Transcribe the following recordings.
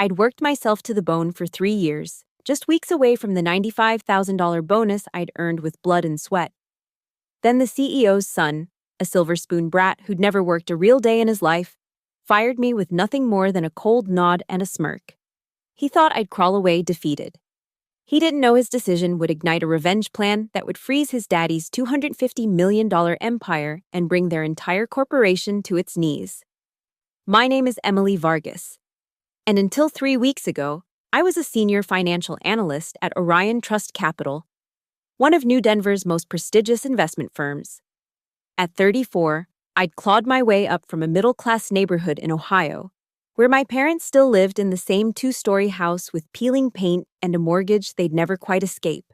I'd worked myself to the bone for 3 years, just weeks away from the $95,000 bonus I'd earned with blood and sweat. Then the CEO's son, a silver spoon brat who'd never worked a real day in his life, fired me with nothing more than a cold nod and a smirk. He thought I'd crawl away defeated. He didn't know his decision would ignite a revenge plan that would freeze his daddy's $250 million empire and bring their entire corporation to its knees. My name is Emily Vargas, and until 3 weeks ago, I was a senior financial analyst at Orion Trust Capital, one of New Denver's most prestigious investment firms. At 34, I'd clawed my way up from a middle-class neighborhood in Ohio, where my parents still lived in the same 2-story house with peeling paint and a mortgage they'd never quite escape.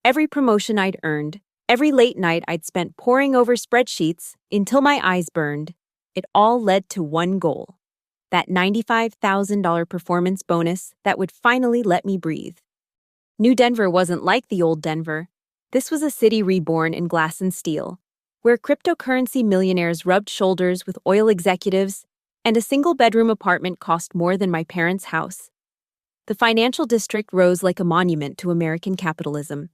Every promotion I'd earned, every late night I'd spent poring over spreadsheets until my eyes burned, it all led to one goal: that $95,000 performance bonus that would finally let me breathe. New Denver wasn't like the old Denver. This was a city reborn in glass and steel, where cryptocurrency millionaires rubbed shoulders with oil executives, and a single-bedroom apartment cost more than my parents' house. The financial district rose like a monument to American capitalism,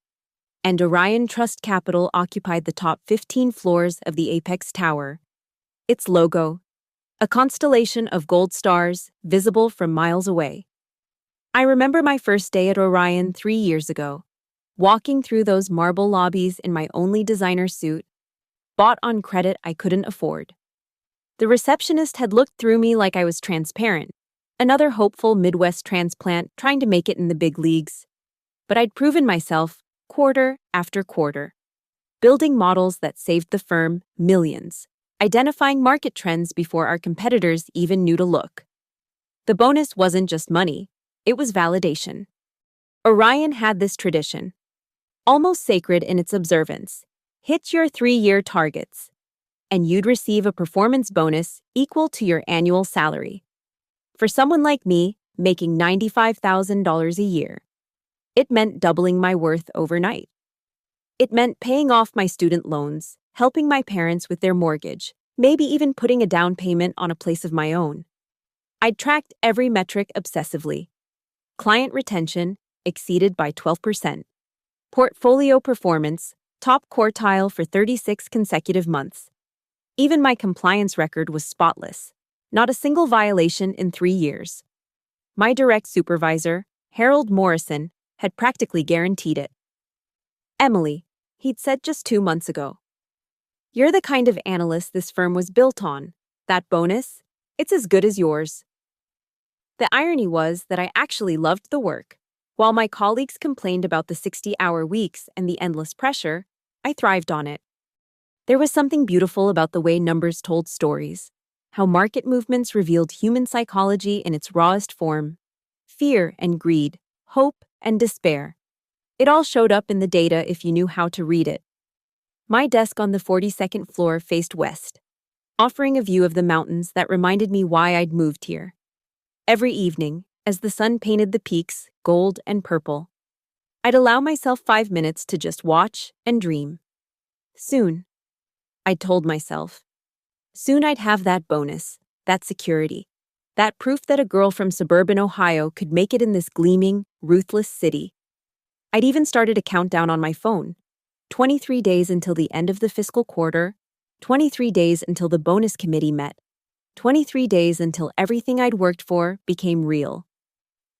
and Orion Trust Capital occupied the top 15 floors of the Apex Tower. Its logo, a constellation of gold stars visible from miles away. I remember my first day at Orion 3 years ago, walking through those marble lobbies in my only designer suit, bought on credit I couldn't afford. The receptionist had looked through me like I was transparent, another hopeful Midwest transplant trying to make it in the big leagues. But I'd proven myself quarter after quarter, building models that saved the firm millions, identifying market trends before our competitors even knew to look. The bonus wasn't just money, it was validation. Orion had this tradition, almost sacred in its observance: hit your 3-year targets, and you'd receive a performance bonus equal to your annual salary. For someone like me, making $95,000 a year, it meant doubling my worth overnight. It meant paying off my student loans, helping my parents with their mortgage, maybe even putting a down payment on a place of my own. I'd tracked every metric obsessively. Client retention exceeded by 12%. Portfolio performance, top quartile for 36 consecutive months. Even my compliance record was spotless. Not a single violation in 3 years. My direct supervisor, Harold Morrison, had practically guaranteed it. "Emily," he'd said just 2 months ago, "you're the kind of analyst this firm was built on. That bonus, it's as good as yours." The irony was that I actually loved the work. While my colleagues complained about the 60-hour weeks and the endless pressure, I thrived on it. There was something beautiful about the way numbers told stories, how market movements revealed human psychology in its rawest form: fear and greed, hope and despair. It all showed up in the data if you knew how to read it. My desk on the 42nd floor faced west, offering a view of the mountains that reminded me why I'd moved here. Every evening, as the sun painted the peaks gold and purple, I'd allow myself 5 minutes to just watch and dream. Soon, I'd told myself, soon I'd have that bonus, that security, that proof that a girl from suburban Ohio could make it in this gleaming, ruthless city. I'd even started a countdown on my phone: 23 days until the end of the fiscal quarter, 23 days until the bonus committee met, 23 days until everything I'd worked for became real.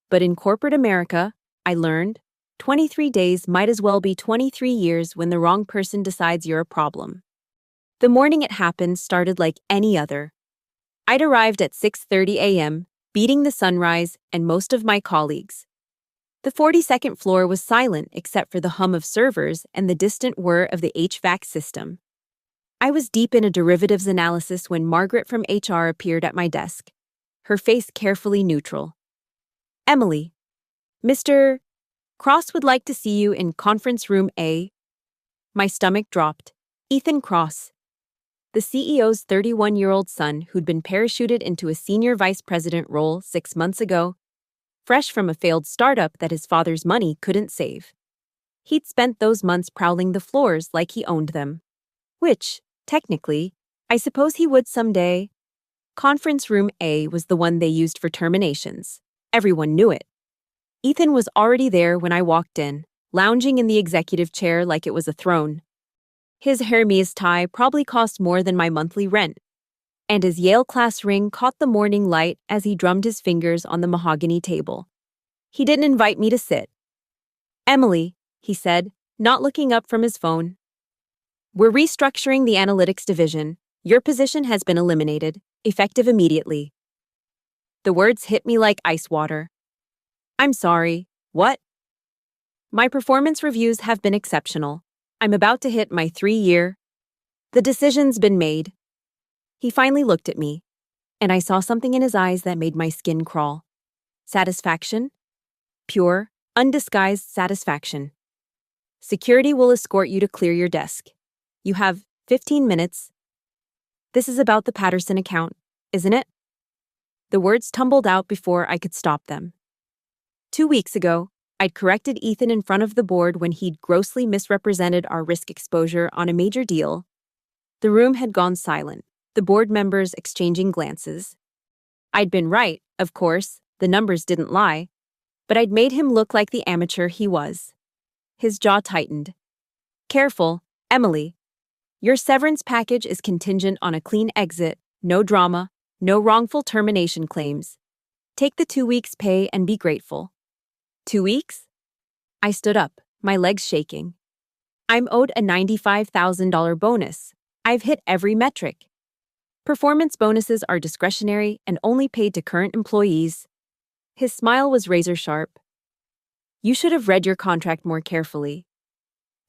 But in corporate America, I learned, 23 days might as well be 23 years when the wrong person decides you're a problem. The morning it happened started like any other. I'd arrived at 6:30 a.m., beating the sunrise and most of my colleagues. The 42nd floor was silent except for the hum of servers and the distant whir of the HVAC system. I was deep in a derivatives analysis when Margaret from HR appeared at my desk, her face carefully neutral. "Emily, Mr. Cross would like to see you in conference room A." My stomach dropped. Ethan Cross, the CEO's 31-year-old son who'd been parachuted into a senior vice president role 6 months ago, fresh from a failed startup that his father's money couldn't save. He'd spent those months prowling the floors like he owned them. Which, technically, I suppose he would someday. Conference room A was the one they used for terminations. Everyone knew it. Ethan was already there when I walked in, lounging in the executive chair like it was a throne. His Hermes tie probably cost more than my monthly rent, and his Yale class ring caught the morning light as he drummed his fingers on the mahogany table. He didn't invite me to sit. "Emily," he said, not looking up from his phone. "We're restructuring the analytics division. Your position has been eliminated, effective immediately." The words hit me like ice water. "I'm sorry, what?" "My performance reviews have been exceptional. I'm about to hit my 3-year. The decision's been made." He finally looked at me, and I saw something in his eyes that made my skin crawl. Satisfaction? Pure, undisguised satisfaction. "Security will escort you to clear your desk. You have 15 minutes. This is about the Patterson account, isn't it?" The words tumbled out before I could stop them. 2 weeks ago, I'd corrected Ethan in front of the board when he'd grossly misrepresented our risk exposure on a major deal. The room had gone silent, the board members exchanging glances. I'd been right, of course, the numbers didn't lie, but I'd made him look like the amateur he was. His jaw tightened. "Careful, Emily. Your severance package is contingent on a clean exit, no drama, no wrongful termination claims. Take the 2 weeks' pay and be grateful." 2 weeks? I stood up, my legs shaking. I'm owed a $95,000 bonus. I've hit every metric. Performance bonuses are discretionary and only paid to current employees. His smile was razor sharp. "You should have read your contract more carefully.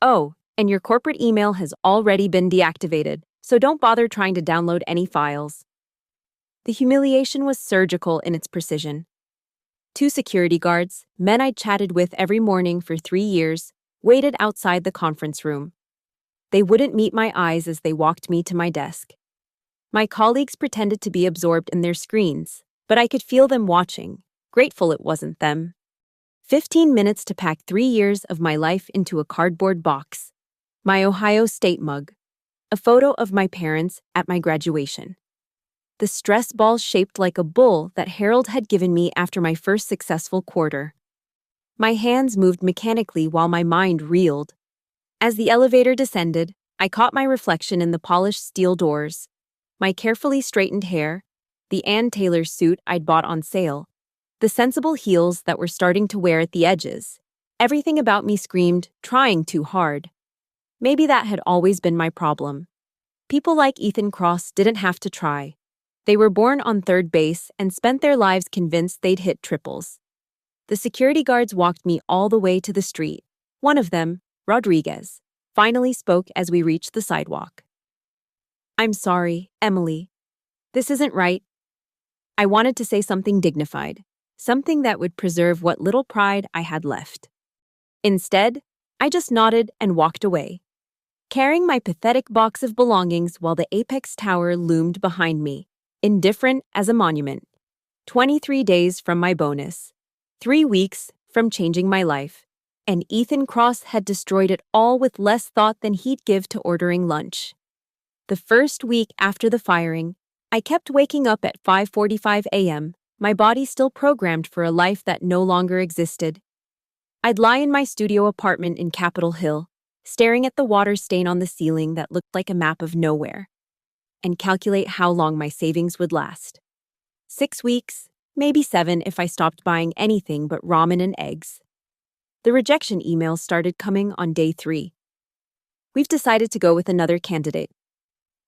Oh, and your corporate email has already been deactivated, so don't bother trying to download any files." The humiliation was surgical in its precision. 2 security guards, men I'd chatted with every morning for 3 years, waited outside the conference room. They wouldn't meet my eyes as they walked me to my desk. My colleagues pretended to be absorbed in their screens, but I could feel them watching, grateful it wasn't them. 15 minutes to pack 3 years of my life into a cardboard box. My Ohio State mug. A photo of my parents at my graduation. The stress ball shaped like a bull that Harold had given me after my first successful quarter. My hands moved mechanically while my mind reeled. As the elevator descended, I caught my reflection in the polished steel doors. My carefully straightened hair, the Ann Taylor suit I'd bought on sale, the sensible heels that were starting to wear at the edges. Everything about me screamed, trying too hard. Maybe that had always been my problem. People like Ethan Cross didn't have to try. They were born on third base and spent their lives convinced they'd hit triples. The security guards walked me all the way to the street. One of them, Rodriguez, finally spoke as we reached the sidewalk. "I'm sorry, Emily. This isn't right." I wanted to say something dignified, something that would preserve what little pride I had left. Instead, I just nodded and walked away, carrying my pathetic box of belongings while the Apex Tower loomed behind me, indifferent as a monument. 23 days from my bonus, 3 weeks from changing my life, and Ethan Cross had destroyed it all with less thought than he'd give to ordering lunch. The first week after the firing, I kept waking up at 5:45 a.m., my body still programmed for a life that no longer existed. I'd lie in my studio apartment in Capitol Hill, staring at the water stain on the ceiling that looked like a map of nowhere, and calculate how long my savings would last. 6 weeks, maybe 7 if I stopped buying anything but ramen and eggs. The rejection emails started coming on day 3. "We've decided to go with another candidate.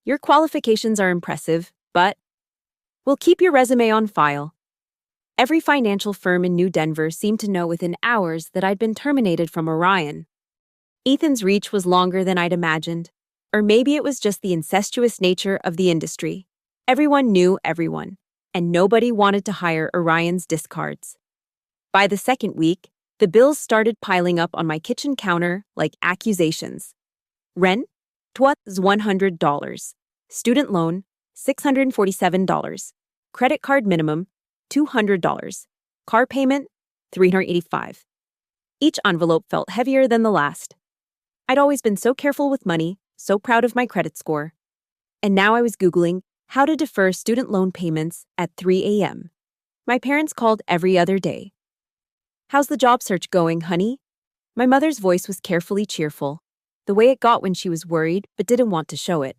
Your qualifications are impressive, but we'll keep your resume on file." Every financial firm in New Denver seemed to know within hours that I'd been terminated from Orion. Ethan's reach was longer than I'd imagined, or maybe it was just the incestuous nature of the industry. Everyone knew everyone, and nobody wanted to hire Orion's discards. By the second week, the bills started piling up on my kitchen counter like accusations. Rent, $100. Student loan, $647. Credit card minimum, $200. Car payment, $385. Each envelope felt heavier than the last. I'd always been so careful with money, so proud of my credit score. And now I was Googling how to defer student loan payments at 3 a.m. My parents called every other day. "How's the job search going, honey?" My mother's voice was carefully cheerful, the way it got when she was worried but didn't want to show it.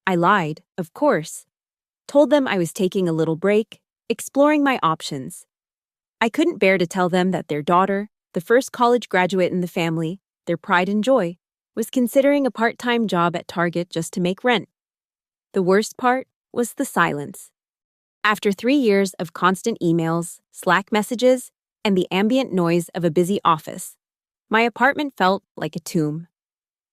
I lied, of course. Told them I was taking a little break, exploring my options. I couldn't bear to tell them that their daughter, the first college graduate in the family, their pride and joy, was considering a part-time job at Target just to make rent. The worst part was the silence. After 3 years of constant emails, Slack messages, and the ambient noise of a busy office, my apartment felt like a tomb.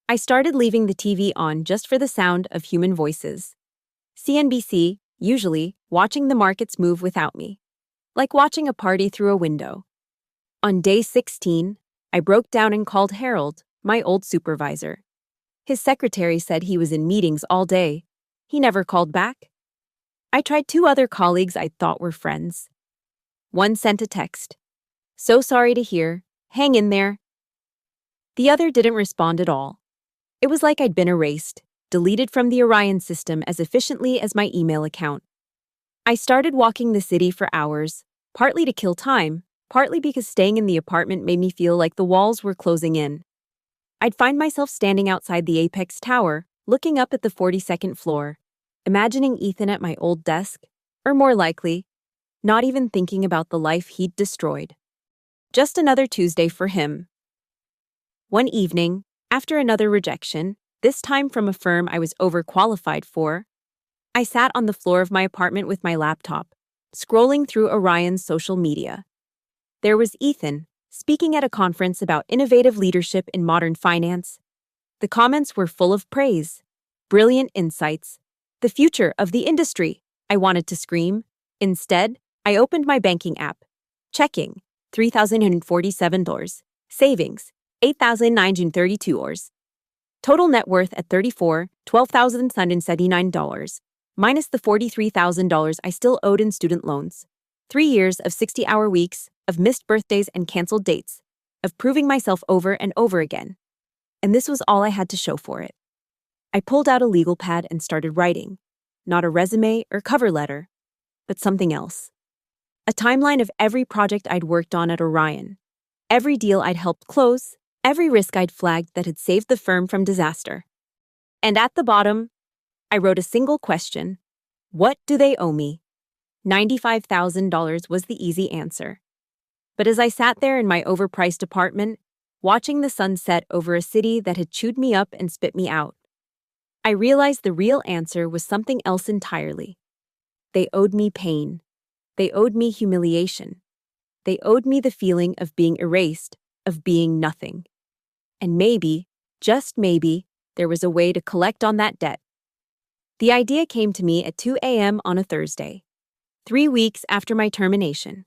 I started leaving the TV on just for the sound of human voices. CNBC, usually, watching the markets move without me. Like watching a party through a window. On day 16, I broke down and called Harold, my old supervisor. His secretary said he was in meetings all day. He never called back. I tried 2 other colleagues I thought were friends. One sent a text. "So sorry to hear. Hang in there." The other didn't respond at all. It was like I'd been erased, deleted from the Orion system as efficiently as my email account. I started walking the city for hours, partly to kill time, partly because staying in the apartment made me feel like the walls were closing in. I'd find myself standing outside the Apex Tower, looking up at the 42nd floor, imagining Ethan at my old desk, or more likely, not even thinking about the life he'd destroyed. Just another Tuesday for him. One evening, after another rejection, this time from a firm I was overqualified for, I sat on the floor of my apartment with my laptop, scrolling through Orion's social media. There was Ethan, speaking at a conference about innovative leadership in modern finance. The comments were full of praise, brilliant insights, the future of the industry. I wanted to scream. Instead, I opened my banking app. Checking, $3,147. Savings, $8,932. Total net worth at $12,779, minus the $43,000 I still owed in student loans. 3 years of 60-hour weeks, of missed birthdays and canceled dates, of proving myself over and over again. And this was all I had to show for it. I pulled out a legal pad and started writing. Not a resume or cover letter, but something else. A timeline of every project I'd worked on at Orion, every deal I'd helped close, every risk I'd flagged that had saved the firm from disaster. And at the bottom, I wrote a single question. What do they owe me? $95,000 was the easy answer. But as I sat there in my overpriced apartment, watching the sun set over a city that had chewed me up and spit me out, I realized the real answer was something else entirely. They owed me pain. They owed me humiliation. They owed me the feeling of being erased, of being nothing. And maybe, just maybe, there was a way to collect on that debt. The idea came to me at 2 a.m. on a Thursday, 3 weeks after my termination.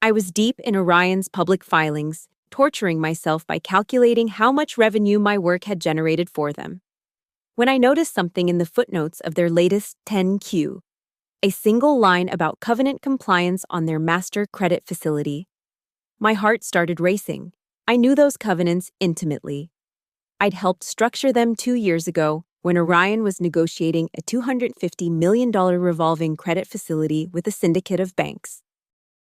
I was deep in Orion's public filings, torturing myself by calculating how much revenue my work had generated for them. When I noticed something in the footnotes of their latest 10Q, a single line about covenant compliance on their master credit facility, my heart started racing. I knew those covenants intimately. I'd helped structure them 2 years ago when Orion was negotiating a $250 million revolving credit facility with a syndicate of banks.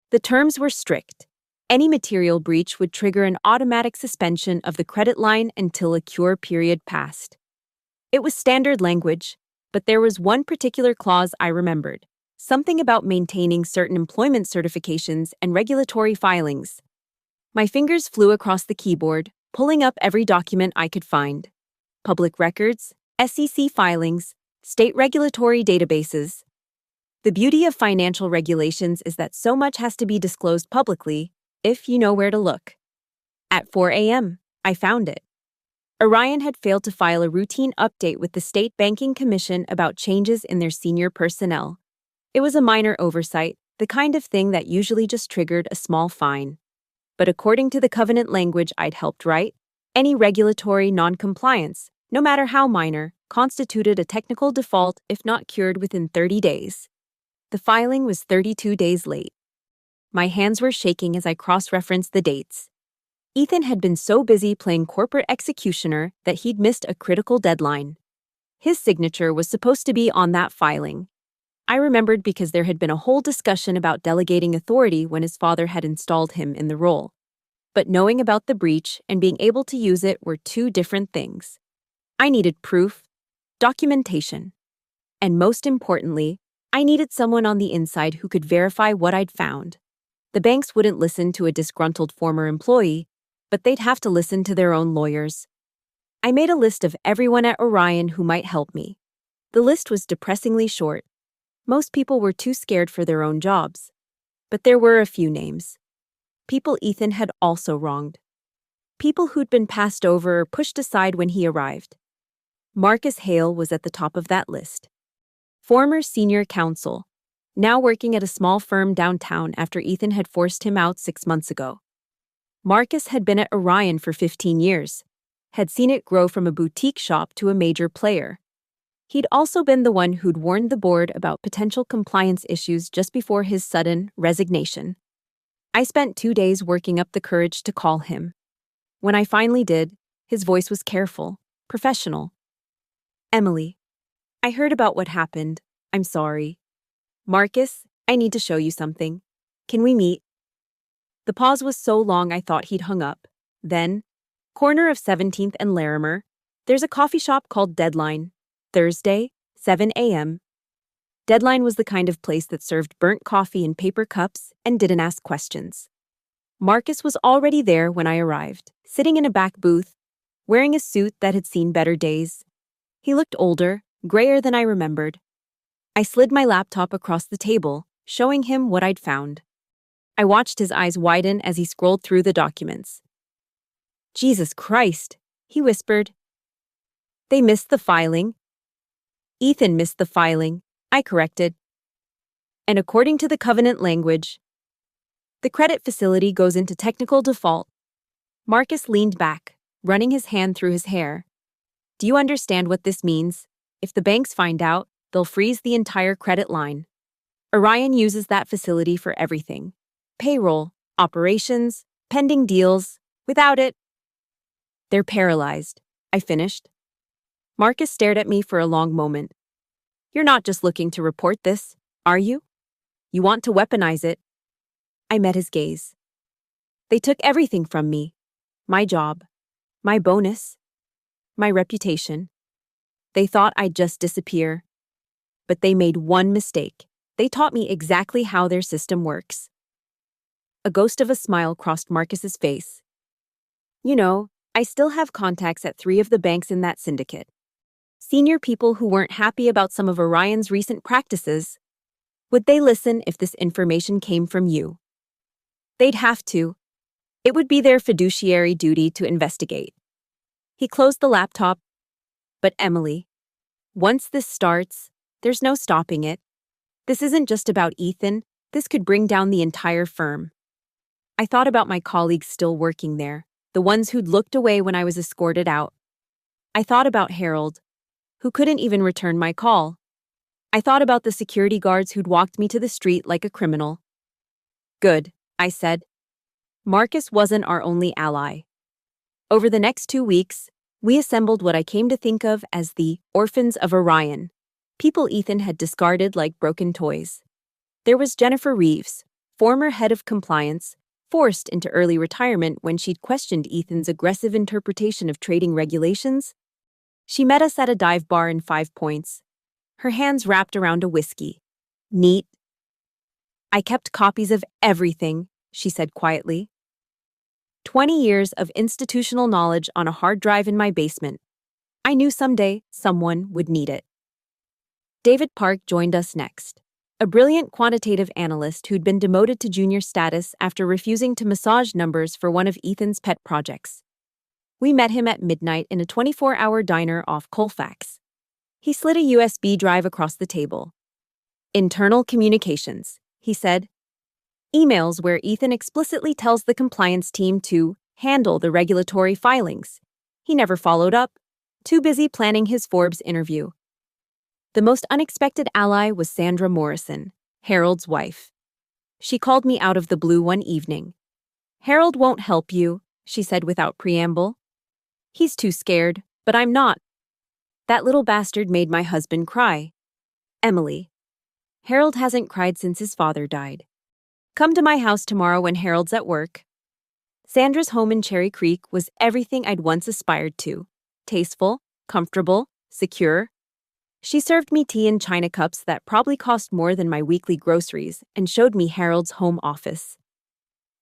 The terms were strict. Any material breach would trigger an automatic suspension of the credit line until a cure period passed. It was standard language, but there was one particular clause I remembered, something about maintaining certain employment certifications and regulatory filings. My fingers flew across the keyboard, pulling up every document I could find. Public records, SEC filings, state regulatory databases. The beauty of financial regulations is that so much has to be disclosed publicly, if you know where to look. At 4 a.m., I found it. Orion had failed to file a routine update with the State Banking Commission about changes in their senior personnel. It was a minor oversight, the kind of thing that usually just triggered a small fine. But according to the covenant language I'd helped write, any regulatory non-compliance, no matter how minor, constituted a technical default if not cured within 30 days. The filing was 32 days late. My hands were shaking as I cross-referenced the dates. Ethan had been so busy playing corporate executioner that he'd missed a critical deadline. His signature was supposed to be on that filing. I remembered because there had been a whole discussion about delegating authority when his father had installed him in the role. But knowing about the breach and being able to use it were two different things. I needed proof, documentation, and most importantly, I needed someone on the inside who could verify what I'd found. The banks wouldn't listen to a disgruntled former employee, but they'd have to listen to their own lawyers. I made a list of everyone at Orion who might help me. The list was depressingly short. Most people were too scared for their own jobs. But there were a few names. People Ethan had also wronged. People who'd been passed over or pushed aside when he arrived. Marcus Hale was at the top of that list. Former senior counsel, now working at a small firm downtown after Ethan had forced him out 6 months ago. Marcus had been at Orion for 15 years, had seen it grow from a boutique shop to a major player. He'd also been the one who'd warned the board about potential compliance issues just before his sudden resignation. I spent 2 days working up the courage to call him. When I finally did, his voice was careful, professional. Emily, I heard about what happened. I'm sorry. Marcus, I need to show you something. Can we meet? The pause was so long I thought he'd hung up. Then, corner of 17th and Larimer, there's a coffee shop called Deadline. Thursday, 7 a.m. Deadline was the kind of place that served burnt coffee in paper cups and didn't ask questions. Marcus was already there when I arrived, sitting in a back booth, wearing a suit that had seen better days. He looked older, grayer than I remembered. I slid my laptop across the table, showing him what I'd found. I watched his eyes widen as he scrolled through the documents. Jesus Christ, he whispered. They missed the filing. Ethan missed the filing, I corrected. And according to the covenant language, the credit facility goes into technical default. Marcus leaned back, running his hand through his hair. Do you understand what this means? If the banks find out, they'll freeze the entire credit line. Orion uses that facility for everything. Payroll, operations, pending deals. Without it, they're paralyzed, I finished. Marcus stared at me for a long moment. You're not just looking to report this, are you? You want to weaponize it. I met his gaze. They took everything from me. My job, my bonus, my reputation. They thought I'd just disappear. But they made one mistake. They taught me exactly how their system works. A ghost of a smile crossed Marcus's face. You know, I still have contacts at 3 of the banks in that syndicate. Senior people who weren't happy about some of Orion's recent practices. Would they listen if this information came from you? They'd have to. It would be their fiduciary duty to investigate. He closed the laptop. But Emily, once this starts, there's no stopping it. This isn't just about Ethan. This could bring down the entire firm. I thought about my colleagues still working there, the ones who'd looked away when I was escorted out. I thought about Harold, who couldn't even return my call. I thought about the security guards who'd walked me to the street like a criminal. Good, I said. Marcus wasn't our only ally. Over the next 2 weeks, we assembled what I came to think of as the Orphans of Orion, people Ethan had discarded like broken toys. There was Jennifer Reeves, former head of compliance, forced into early retirement when she'd questioned Ethan's aggressive interpretation of trading regulations. She met us at a dive bar in 5 Points, her hands wrapped around a whiskey. Neat. I kept copies of everything, she said quietly. 20 years of institutional knowledge on a hard drive in my basement. I knew someday someone would need it. David Park joined us next, a brilliant quantitative analyst who'd been demoted to junior status after refusing to massage numbers for one of Ethan's pet projects. We met him at midnight in a 24-hour diner off Colfax. He slid a USB drive across the table. Internal communications, he said. Emails where Ethan explicitly tells the compliance team to handle the regulatory filings. He never followed up, too busy planning his Forbes interview. The most unexpected ally was Sandra Morrison, Harold's wife. She called me out of the blue one evening. Harold won't help you, she said without preamble. He's too scared, but I'm not. That little bastard made my husband cry. Emily. Harold hasn't cried since his father died. Come to my house tomorrow when Harold's at work. Sandra's home in Cherry Creek was everything I'd once aspired to. Tasteful, comfortable, secure. She served me tea in china cups that probably cost more than my weekly groceries and showed me Harold's home office.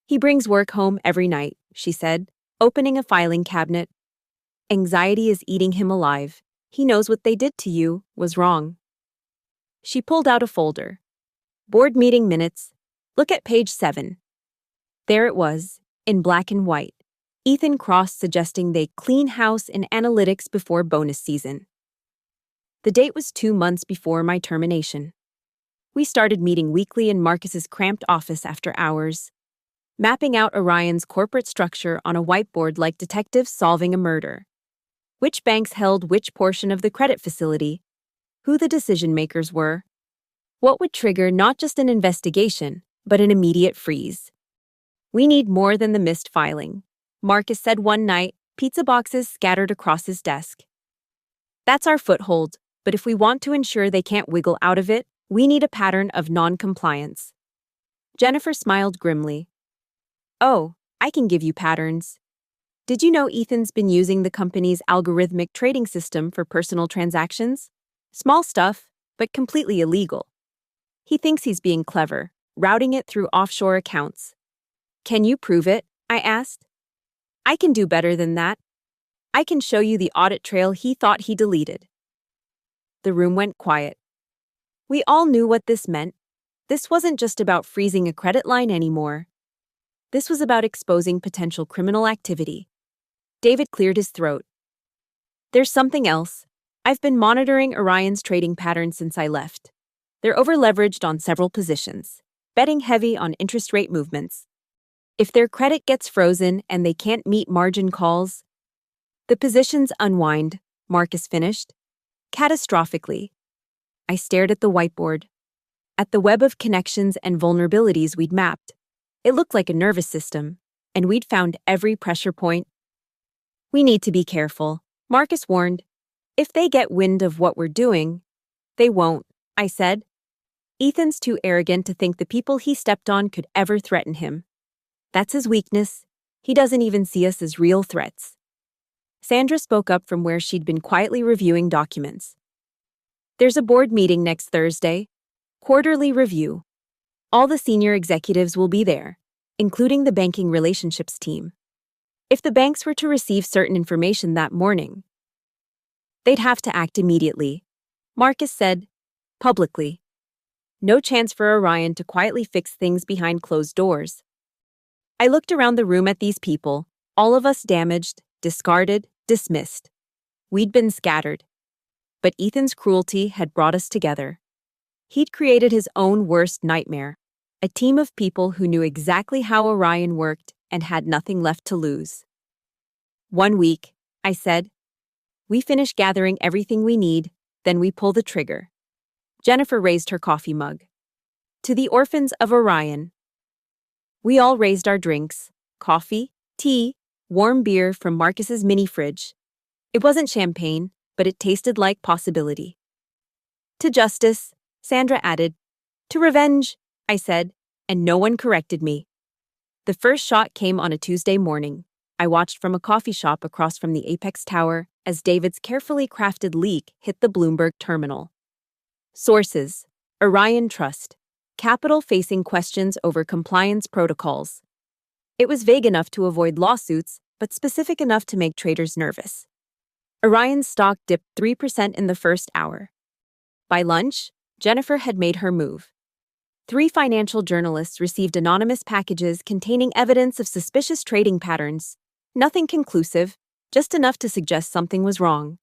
He brings work home every night, she said, opening a filing cabinet. Anxiety is eating him alive. He knows what they did to you was wrong. She pulled out a folder. Board meeting minutes. Look at page 7. There it was, in black and white. Ethan Cross suggesting they clean house in analytics before bonus season. The date was 2 months before my termination. We started meeting weekly in Marcus's cramped office after hours, mapping out Orion's corporate structure on a whiteboard like detectives solving a murder. Which banks held which portion of the credit facility, who the decision-makers were, what would trigger not just an investigation, but an immediate freeze. We need more than the missed filing, Marcus said one night, pizza boxes scattered across his desk. That's our foothold, but if we want to ensure they can't wiggle out of it, we need a pattern of non-compliance. Jennifer smiled grimly. Oh, I can give you patterns. Did you know Ethan's been using the company's algorithmic trading system for personal transactions? Small stuff, but completely illegal. He thinks he's being clever, routing it through offshore accounts. Can you prove it? I asked. I can do better than that. I can show you the audit trail he thought he deleted. The room went quiet. We all knew what this meant. This wasn't just about freezing a credit line anymore. This was about exposing potential criminal activity. David cleared his throat. There's something else. I've been monitoring Orion's trading patterns since I left. They're over-leveraged on several positions, betting heavy on interest rate movements. If their credit gets frozen and they can't meet margin calls, the positions unwind, Marcus finished. Catastrophically. I stared at the whiteboard, at the web of connections and vulnerabilities we'd mapped. It looked like a nervous system, and we'd found every pressure point. We need to be careful, Marcus warned. If they get wind of what we're doing, they won't, I said. Ethan's too arrogant to think the people he stepped on could ever threaten him. That's his weakness. He doesn't even see us as real threats. Sandra spoke up from where she'd been quietly reviewing documents. There's a board meeting next Thursday. Quarterly review. All the senior executives will be there, including the banking relationships team. If the banks were to receive certain information that morning, they'd have to act immediately, Marcus said, publicly. No chance for Orion to quietly fix things behind closed doors. I looked around the room at these people, all of us damaged, discarded, dismissed. We'd been scattered. But Ethan's cruelty had brought us together. He'd created his own worst nightmare, a team of people who knew exactly how Orion worked and had nothing left to lose. 1 week, I said. We finish gathering everything we need, then we pull the trigger. Jennifer raised her coffee mug. To the orphans of Orion. We all raised our drinks, coffee, tea, warm beer from Marcus's mini fridge. It wasn't champagne, but it tasted like possibility. To justice, Sandra added. To revenge, I said, and no one corrected me. The first shot came on a Tuesday morning. I watched from a coffee shop across from the Apex Tower as David's carefully crafted leak hit the Bloomberg terminal. Sources: Orion Trust. Capital facing questions over compliance protocols. It was vague enough to avoid lawsuits, but specific enough to make traders nervous. Orion's stock dipped 3% in the first hour. By lunch, Jennifer had made her move. 3 financial journalists received anonymous packages containing evidence of suspicious trading patterns. Nothing conclusive, just enough to suggest something was wrong.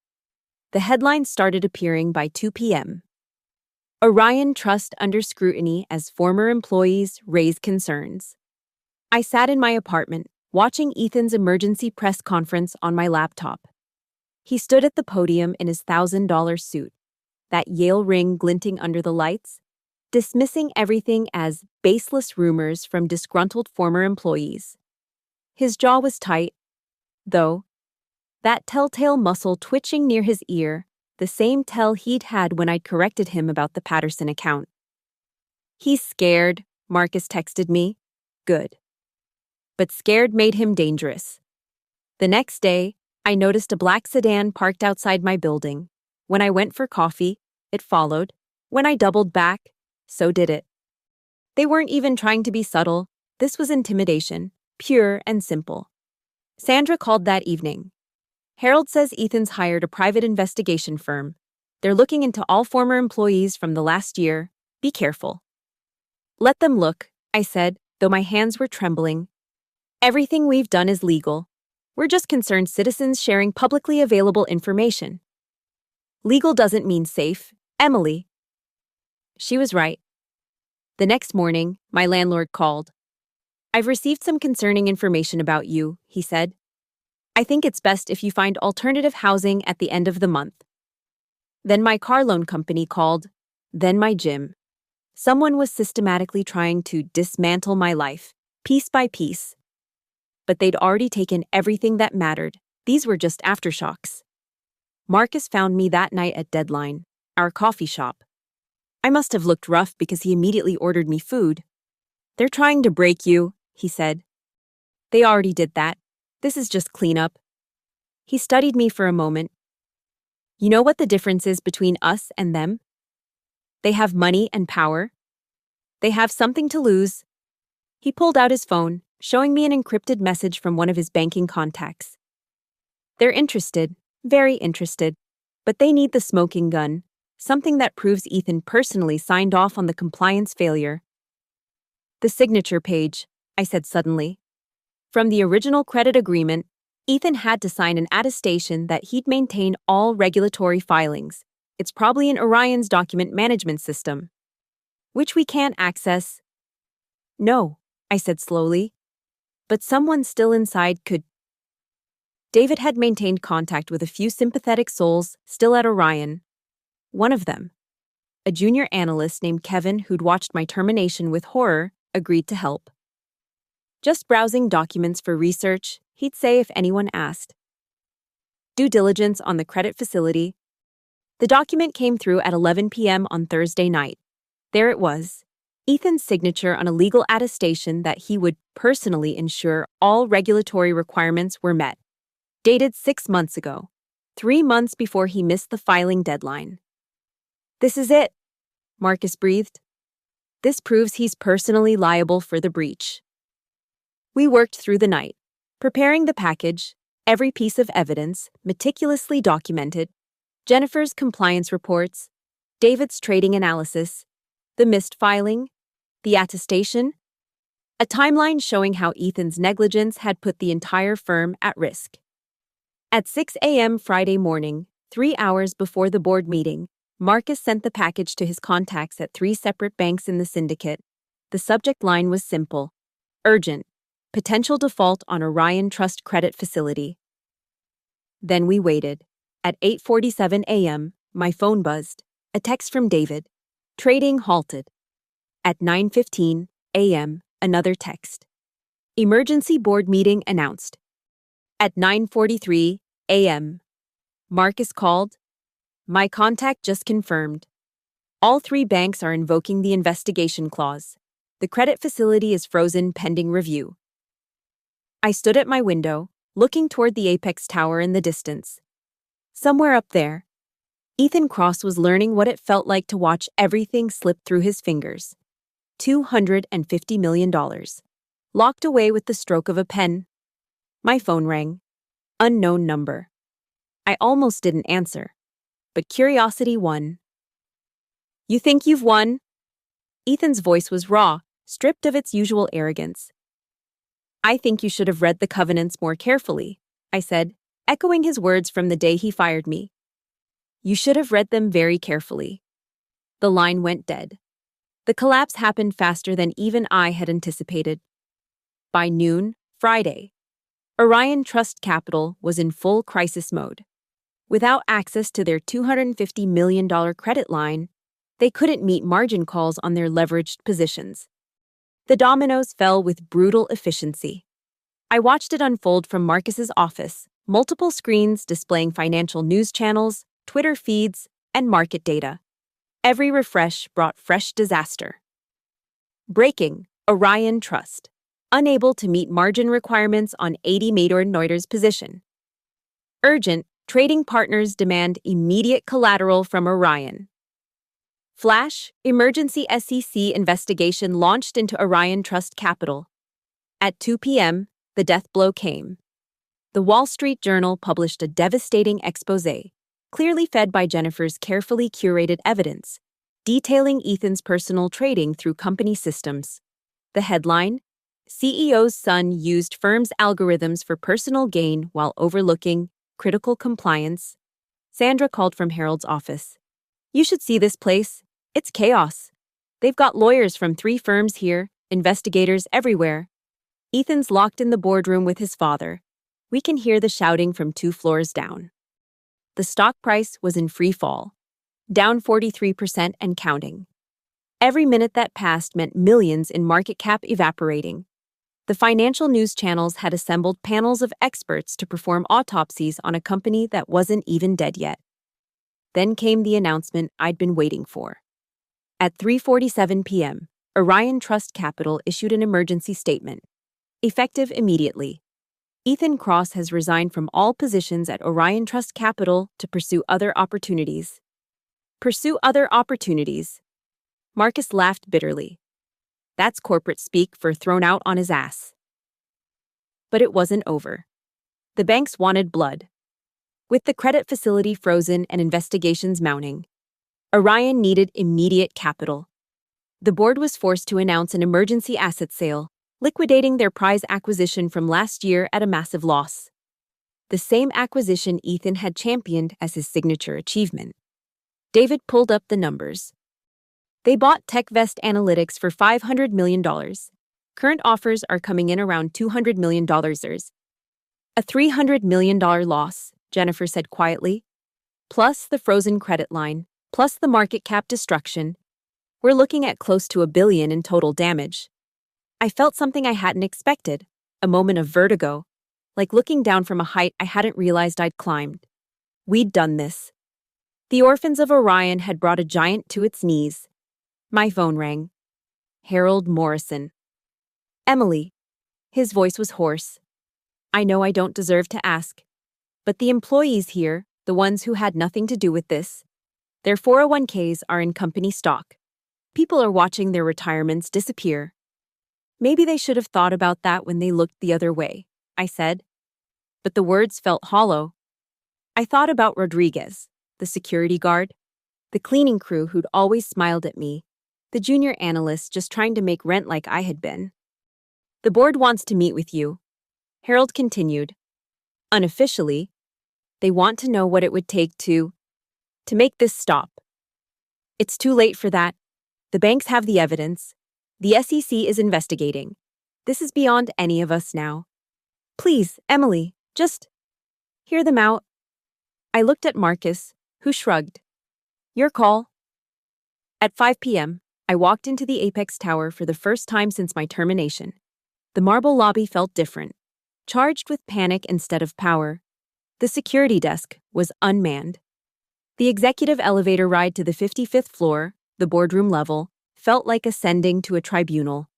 The headlines started appearing by 2 p.m. Orion Trust under scrutiny as former employees raise concerns. I sat in my apartment, watching Ethan's emergency press conference on my laptop. He stood at the podium in his $1,000 suit, that Yale ring glinting under the lights, dismissing everything as baseless rumors from disgruntled former employees. His jaw was tight, though, that telltale muscle twitching near his ear, the same tell he'd had when I'd corrected him about the Patterson account. He's scared, Marcus texted me. Good. But scared made him dangerous. The next day, I noticed a black sedan parked outside my building. When I went for coffee, it followed. When I doubled back, so did it. They weren't even trying to be subtle. This was intimidation, pure and simple. Sandra called that evening. Harold says Ethan's hired a private investigation firm. They're looking into all former employees from the last year. Be careful. Let them look, I said, though my hands were trembling. Everything we've done is legal. We're just concerned citizens sharing publicly available information. Legal doesn't mean safe, Emily. She was right. The next morning, my landlord called. I've received some concerning information about you, he said. I think it's best if you find alternative housing at the end of the month. Then my car loan company called. Then my gym. Someone was systematically trying to dismantle my life, piece by piece. But they'd already taken everything that mattered. These were just aftershocks. Marcus found me that night at Deadline, our coffee shop. I must have looked rough because he immediately ordered me food. They're trying to break you, he said. They already did that. This is just cleanup. He studied me for a moment. You know what the difference is between us and them? They have money and power. They have something to lose. He pulled out his phone, showing me an encrypted message from one of his banking contacts. They're interested, very interested, but they need the smoking gun, something that proves Ethan personally signed off on the compliance failure. The signature page, I said suddenly. From the original credit agreement, Ethan had to sign an attestation that he'd maintain all regulatory filings. It's probably in Orion's document management system, which we can't access. No, I said slowly, but someone still inside could. David had maintained contact with a few sympathetic souls still at Orion. One of them, a junior analyst named Kevin who'd watched my termination with horror, agreed to help. Just browsing documents for research, he'd say if anyone asked. Due diligence on the credit facility. The document came through at 11 p.m. on Thursday night. There it was, Ethan's signature on a legal attestation that he would personally ensure all regulatory requirements were met. Dated 6 months ago, 3 months before he missed the filing deadline. This is it, Marcus breathed. This proves he's personally liable for the breach. We worked through the night, preparing the package, every piece of evidence, meticulously documented, Jennifer's compliance reports, David's trading analysis, the missed filing, the attestation, a timeline showing how Ethan's negligence had put the entire firm at risk. At 6 a.m. Friday morning, 3 hours before the board meeting, Marcus sent the package to his contacts at 3 separate banks in the syndicate. The subject line was simple: urgent, potential default on Orion Trust Credit Facility. Then we waited. At 8:47 a.m., my phone buzzed. A text from David. Trading halted. At 9:15 a.m., another text. Emergency board meeting announced. At 9:43 a.m., Marcus called. My contact just confirmed. All 3 banks are invoking the investigation clause. The credit facility is frozen pending review. I stood at my window, looking toward the Apex Tower in the distance. Somewhere up there, Ethan Cross was learning what it felt like to watch everything slip through his fingers. $250 million. Locked away with the stroke of a pen. My phone rang. Unknown number. I almost didn't answer, but curiosity won. You think you've won? Ethan's voice was raw, stripped of its usual arrogance. I think you should have read the covenants more carefully, I said, echoing his words from the day he fired me. You should have read them very carefully. The line went dead. The collapse happened faster than even I had anticipated. By noon, Friday, Orion Trust Capital was in full crisis mode. Without access to their $250 million credit line, they couldn't meet margin calls on their leveraged positions. The dominoes fell with brutal efficiency. I watched it unfold from Marcus's office, multiple screens displaying financial news channels, Twitter feeds, and market data. Every refresh brought fresh disaster. Breaking, Orion Trust. Unable to meet margin requirements on 80 Maidor position. Urgent, trading partners demand immediate collateral from Orion. Flash, emergency SEC investigation launched into Orion Trust Capital. At 2 p.m., the death blow came. The Wall Street Journal published a devastating expose, clearly fed by Jennifer's carefully curated evidence, detailing Ethan's personal trading through company systems. The headline: CEO's son used firm's algorithms for personal gain while overlooking critical compliance. Sandra called from Harold's office. You should see this place. It's chaos. They've got lawyers from 3 firms here, investigators everywhere. Ethan's locked in the boardroom with his father. We can hear the shouting from 2 floors down. The stock price was in free fall, down 43% and counting. Every minute that passed meant millions in market cap evaporating. The financial news channels had assembled panels of experts to perform autopsies on a company that wasn't even dead yet. Then came the announcement I'd been waiting for. At 3:47 p.m., Orion Trust Capital issued an emergency statement. Effective immediately. Ethan Cross has resigned from all positions at Orion Trust Capital to pursue other opportunities. Pursue other opportunities. Marcus laughed bitterly. That's corporate speak for thrown out on his ass. But it wasn't over. The banks wanted blood. With the credit facility frozen and investigations mounting, Orion needed immediate capital. The board was forced to announce an emergency asset sale, liquidating their prize acquisition from last year at a massive loss. The same acquisition Ethan had championed as his signature achievement. David pulled up the numbers. They bought TechVest Analytics for $500 million. Current offers are coming in around $200 million. A $300 million loss, Jennifer said quietly. Plus the frozen credit line, plus the market cap destruction. We're looking at close to $1 billion in total damage. I felt something I hadn't expected, a moment of vertigo, like looking down from a height I hadn't realized I'd climbed. We'd done this. The orphans of Orion had brought a giant to its knees. My phone rang. Harold Morrison. Emily. His voice was hoarse. I know I don't deserve to ask, but the employees here, the ones who had nothing to do with this, their 401ks are in company stock. People are watching their retirements disappear. Maybe they should have thought about that when they looked the other way, I said. But the words felt hollow. I thought about Rodriguez, the security guard, the cleaning crew who'd always smiled at me, the junior analyst just trying to make rent like I had been. The board wants to meet with you, Harold continued. Unofficially, they want to know what it would take to make this stop. It's too late for that. The banks have the evidence. The SEC is investigating. This is beyond any of us now. Please, Emily, just hear them out. I looked at Marcus, who shrugged. Your call. At 5 p.m., I walked into the Apex Tower for the first time since my termination. The marble lobby felt different, charged with panic instead of power. The security desk was unmanned. The executive elevator ride to the 55th floor, the boardroom level, felt like ascending to a tribunal.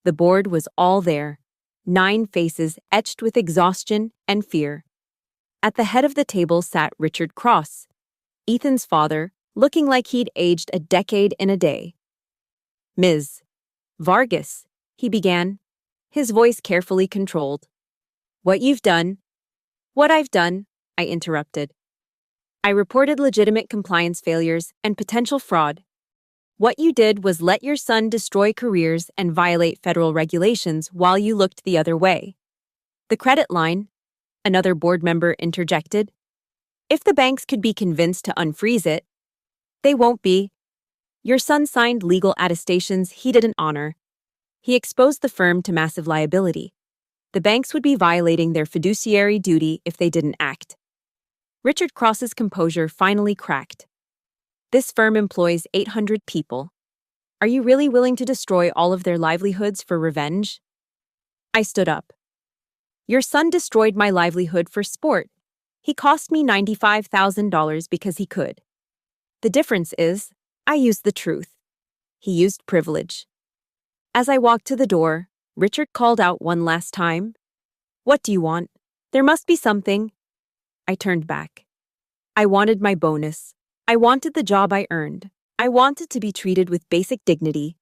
The board was all there, 9 faces etched with exhaustion and fear. At the head of the table sat Richard Cross, Ethan's father, looking like he'd aged a decade in a day. Ms. Vargas, he began, his voice carefully controlled. What you've done. What I've done, I interrupted. I reported legitimate compliance failures and potential fraud. What you did was let your son destroy careers and violate federal regulations while you looked the other way. The credit line, another board member interjected. If the banks could be convinced to unfreeze it, they won't be. Your son signed legal attestations he didn't honor. He exposed the firm to massive liability. The banks would be violating their fiduciary duty if they didn't act. Richard Cross's composure finally cracked. This firm employs 800 people. Are you really willing to destroy all of their livelihoods for revenge? I stood up. Your son destroyed my livelihood for sport. He cost me $95,000 because he could. The difference is, I used the truth. He used privilege. As I walked to the door, Richard called out one last time. "What do you want? There must be something." I turned back. I wanted my bonus. I wanted the job I earned. I wanted to be treated with basic dignity.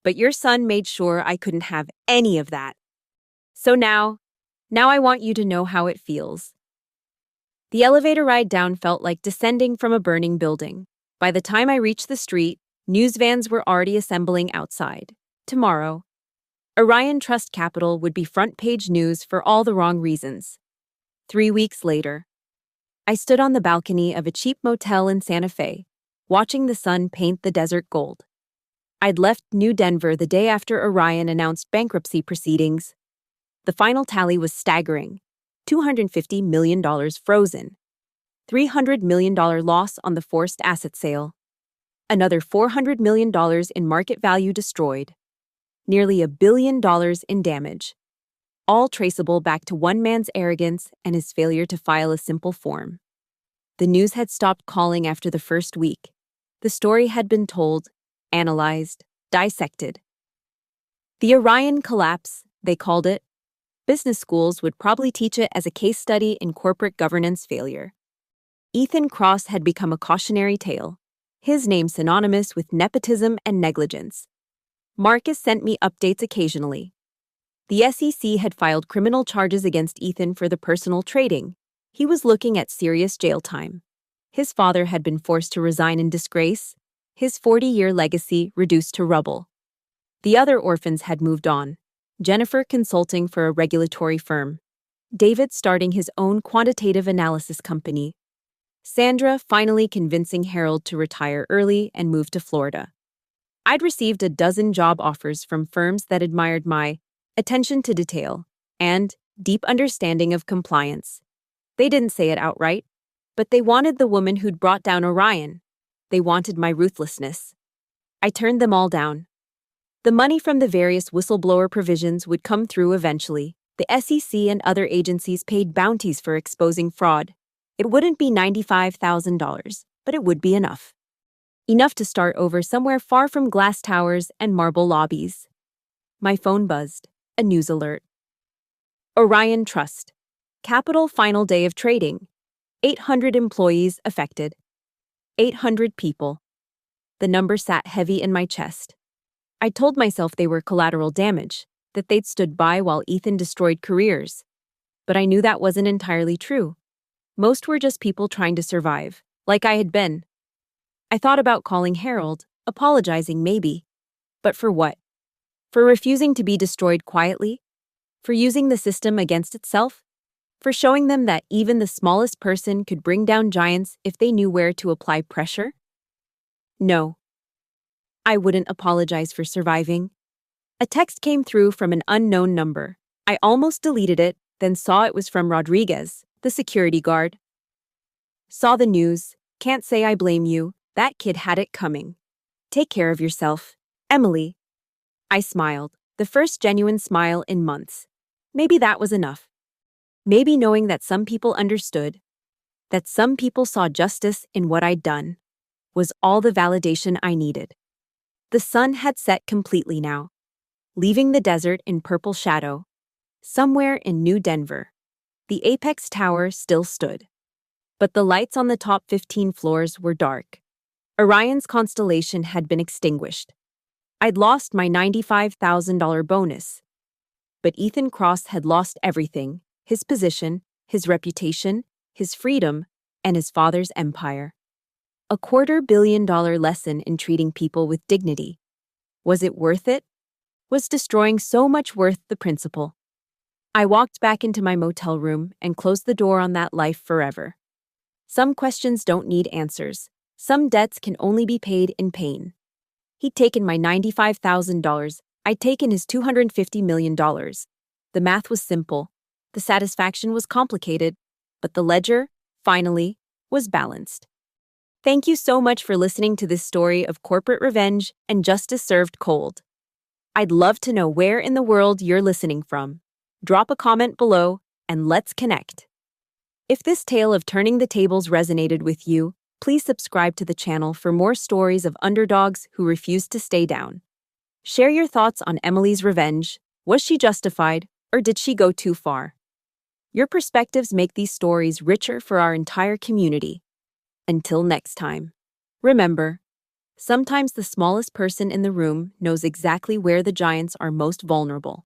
But your son made sure I couldn't have any of that. So now I want you to know how it feels. The elevator ride down felt like descending from a burning building. By the time I reached the street, news vans were already assembling outside. Tomorrow, Orion Trust Capital would be front-page news for all the wrong reasons. 3 weeks later, I stood on the balcony of a cheap motel in Santa Fe, watching the sun paint the desert gold. I'd left New Denver the day after Orion announced bankruptcy proceedings. The final tally was staggering: $250 million frozen, $300 million loss on the forced asset sale, another $400 million in market value destroyed, nearly $1 billion in damage, all traceable back to one man's arrogance and his failure to file a simple form. The news had stopped calling after the first week. The story had been told, analyzed, dissected. The Orion collapse, they called it. Business schools would probably teach it as a case study in corporate governance failure. Ethan Cross had become a cautionary tale, his name synonymous with nepotism and negligence. Marcus sent me updates occasionally. The SEC had filed criminal charges against Ethan for the personal trading. He was looking at serious jail time. His father had been forced to resign in disgrace, his 40-year legacy reduced to rubble. The other orphans had moved on. Jennifer consulting for a regulatory firm. David starting his own quantitative analysis company. Sandra finally convincing Harold to retire early and move to Florida. I'd received a dozen job offers from firms that admired my attention to detail and deep understanding of compliance. They didn't say it outright, but they wanted the woman who'd brought down Orion. They wanted my ruthlessness. I turned them all down. The money from the various whistleblower provisions would come through eventually. The SEC and other agencies paid bounties for exposing fraud. It wouldn't be $95,000, but it would be enough. Enough to start over somewhere far from glass towers and marble lobbies. My phone buzzed. A news alert. Orion Trust. Capital final day of trading. 800 employees affected. 800 people. The number sat heavy in my chest. I told myself they were collateral damage, that they'd stood by while Ethan destroyed careers. But I knew that wasn't entirely true. Most were just people trying to survive, like I had been. I thought about calling Harold, apologizing maybe. But for what? For refusing to be destroyed quietly? For using the system against itself? For showing them that even the smallest person could bring down giants if they knew where to apply pressure? No. I wouldn't apologize for surviving. A text came through from an unknown number. I almost deleted it, then saw it was from Rodriguez, the security guard. Saw the news. Can't say I blame you. That kid had it coming. Take care of yourself. Emily. I smiled, the first genuine smile in months. Maybe that was enough. Maybe knowing that some people understood, that some people saw justice in what I'd done, was all the validation I needed. The sun had set completely now, leaving the desert in purple shadow. Somewhere in New Denver, the apex tower still stood. But the lights on the top 15 floors were dark. Orion's constellation had been extinguished. I'd lost my $95,000 bonus. But Ethan Cross had lost everything: his position, his reputation, his freedom, and his father's empire. A $250 million lesson in treating people with dignity. Was it worth it? Was destroying so much worth the principle? I walked back into my motel room and closed the door on that life forever. Some questions don't need answers. Some debts can only be paid in pain. He'd taken my $95,000. I'd taken his $250 million. The math was simple. The satisfaction was complicated. But the ledger, finally, was balanced. Thank you so much for listening to this story of corporate revenge and justice served cold. I'd love to know where in the world you're listening from. Drop a comment below and let's connect. If this tale of turning the tables resonated with you, please subscribe to the channel for more stories of underdogs who refuse to stay down. Share your thoughts on Emily's revenge. Was she justified, or did she go too far? Your perspectives make these stories richer for our entire community. Until next time. Remember, sometimes the smallest person in the room knows exactly where the giants are most vulnerable.